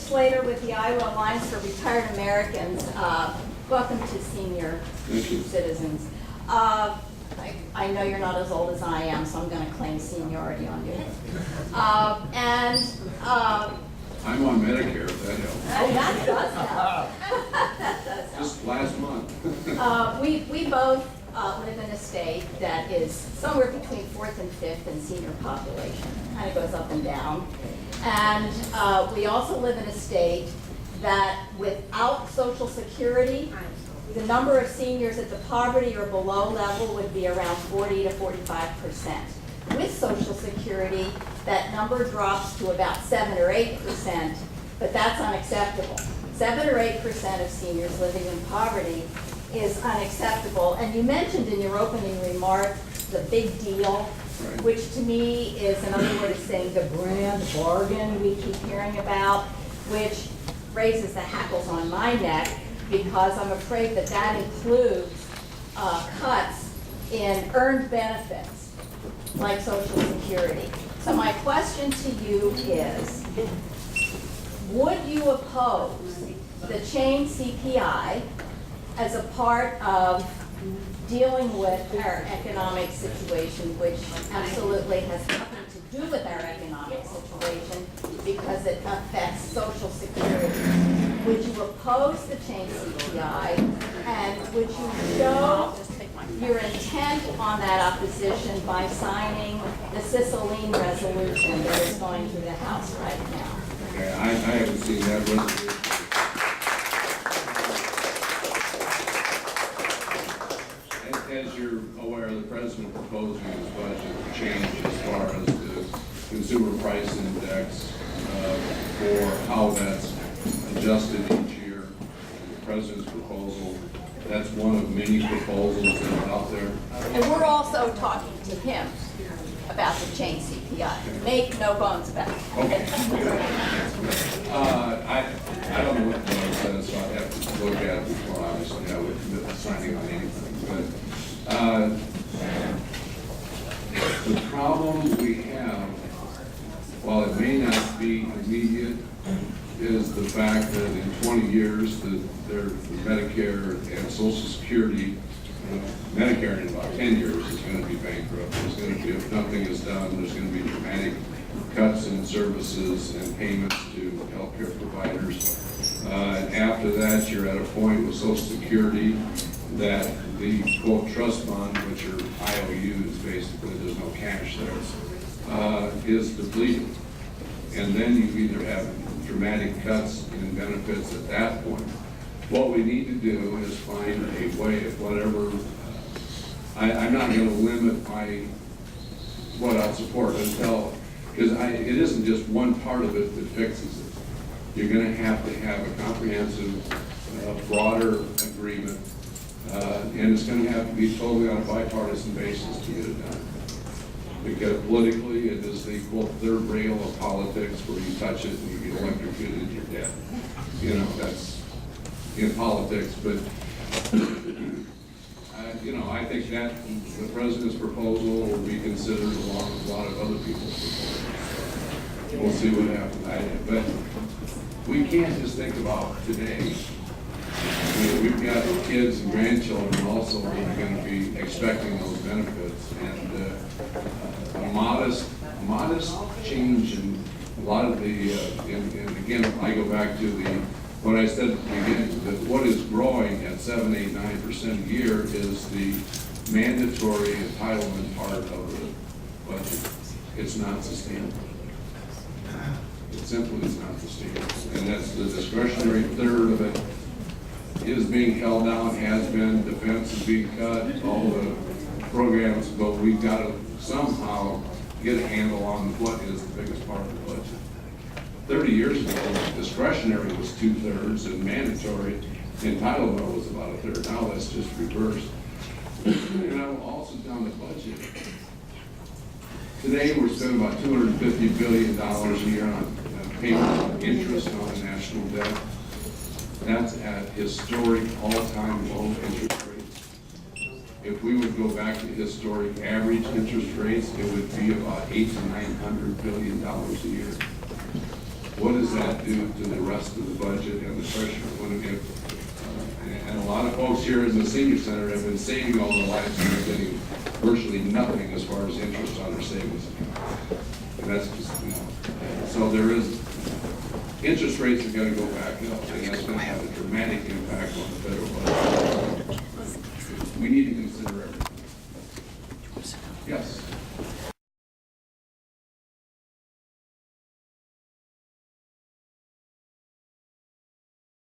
Slater with the Iowa Alliance for Retired Americans. Welcome to senior citizens. I know you're not as old as I am, so I'm going to claim seniority on you. I'm on Medicare, if that helps. Oh, that does help. That does help. Just last month. We both live in a state that is somewhere between 4th and 5th in senior population. Kind of goes up and down. And we also live in a state that without Social Security, the number of seniors at the poverty or below level would be around 40 to 45%. With Social Security, that number drops to about 7 or 8%, but that's unacceptable. 7 or 8% of seniors living in poverty is unacceptable. And you mentioned in your opening remark the big deal, Right. which to me is another word of saying the grand bargain we keep hearing about, which raises the hackles on my neck because I'm afraid that that includes cuts in earned benefits like Social Security. So my question to you is, would you oppose the chain CPI as a part of dealing with our economic situation, which absolutely has nothing to do with our economic situation because it affects Social Security? Would you oppose the chain CPI, and would you show your intent on that opposition by signing the Sisseline resolution that is going through the House right now? Okay, I haven't seen that resolution. As you're aware, the president proposing his budget change as far as the consumer price index for how that's adjusted each year. The president's proposal, that's one of many proposals that are out there. And we're also talking to him about the chain CPI. Make no bones about it. Okay. I don't know what the law says, so I'd have to look at it before obviously I would commit to signing on anything. But the problem we have, while it may not be immediate, is the fact that in 20 years, the Medicare and Social Security, Medicare in about 10 years is going to be bankrupt. There's going to be, if nothing is done, there's going to be dramatic cuts in services and payments to healthcare providers. After that, you're at a point with Social Security that the quote trust fund, which are IOUs, basically, there's no cash there, is depleted. And then you either have dramatic cuts in benefits at that point. What we need to do is find a way of whatever, I'm not going to limit what I'll support until, because it isn't just one part of it that fixes it. You're going to have a comprehensive, broader agreement, and it's going to have to be totally on a bipartisan basis to get it done. Because politically, it is the quote third rail of politics where you touch it and you get electrocuted and you're dead. You know, that's in politics, but I think that the president's proposal will be considered along with a lot of other people's proposals. We'll see what happens. But we can't just think about today. We've got kids and grandchildren also that are going to be expecting those benefits, and a modest change in a lot of the, and again, I go back to what I said at the beginning, that what is growing at 7, 8, 9% a year is the mandatory entitlement part of the budget. It's not sustainable. It simply is not sustainable. And that's the discretionary third of it is being held down, has been, defense is being cut, all the programs, but we've got to somehow get a handle on what is the biggest part of the budget. 30 years ago, discretionary was 2/3 and mandatory entitlement was about 1/3. Now that's just reversed. And I will also down the budget. Today we're spending about $250 billion a year on payment of interest on the national debt. That's at historic all-time low interest rates. If we would go back to historic average interest rates, it would be about $800 to $900 billion a year. what does that do to the rest of the budget and the pressure when it gets, and a lot of folks here in the senior center have been saving all their lives and they're getting virtually nothing as far as interest on their savings account. And that's just, so there is, interest rates are gonna go back up, and that's gonna have a dramatic impact on the federal budget. We need to consider everything.